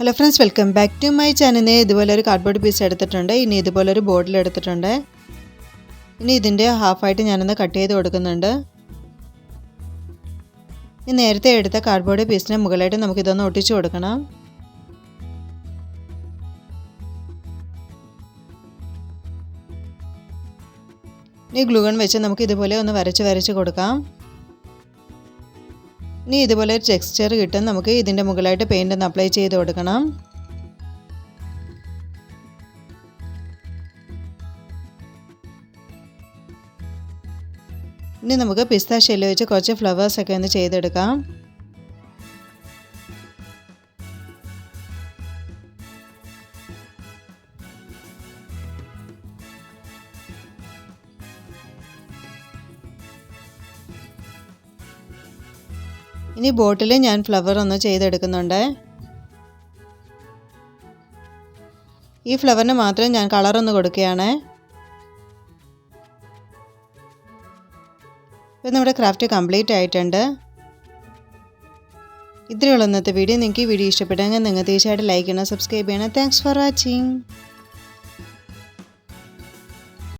Hello friends, welcome back to my channel. ഇതുപോലെ ഒരു cardboard piece എടുത്തിട്ടുണ്ട്. ഇനി ഇതുപോലെ ഒരു ബോട്ടിൽ എടുത്തിട്ടുണ്ട്. ഇനി ഇതിൻ്റെ ഹാഫായിട്ട് ഞാനൊന്ന് കട്ട് ചെയ്ത് കൊടുക്കുന്നുണ്ട്. ഇനി നേരത്തെ എടുത്ത കാർഡ്ബോർഡ് പീസിന് മുകളിലായിട്ട് നമുക്കിതൊന്ന് ഒട്ടിച്ചു കൊടുക്കണം. ഇനി ഗ്ലൂ ഗൺ വെച്ച് നമുക്ക് ഇതുപോലെ ഒന്ന് വരച്ച് കൊടുക്കാം. ഇനി ഇതുപോലെ ഒരു ടെക്സ്ചർ കിട്ടും. നമുക്ക് ഇതിൻ്റെ മുകളിലായിട്ട് പെയിൻ്റ് ഒന്ന് അപ്ലൈ ചെയ്ത് കൊടുക്കണം. ഇനി നമുക്ക് പിസ്ത ഷെല്ല് വെച്ച് കുറച്ച് ഫ്ലവേഴ്സൊക്കെ ഒന്ന് ചെയ്തെടുക്കാം. ഇനി ബോട്ടിൽ ഞാൻ ഫ്ലവർ ഒന്ന് ചെയ്തെടുക്കുന്നുണ്ട്. ഈ ഫ്ലവറിന് മാത്രം ഞാൻ കളറൊന്ന് കൊടുക്കുകയാണ്. ഇപ്പം നമ്മുടെ ക്രാഫ്റ്റ് കംപ്ലീറ്റ് ആയിട്ടുണ്ട്. ഇത്രയുള്ള ഇന്നത്തെ വീഡിയോ. നിങ്ങൾക്ക് ഈ വീഡിയോ ഇഷ്ടപ്പെട്ടെങ്കിൽ നിങ്ങൾ തീർച്ചയായിട്ടും ലൈക്ക് ചെയ്യണം, സബ്സ്ക്രൈബ് ചെയ്യണം. Thanks for watching.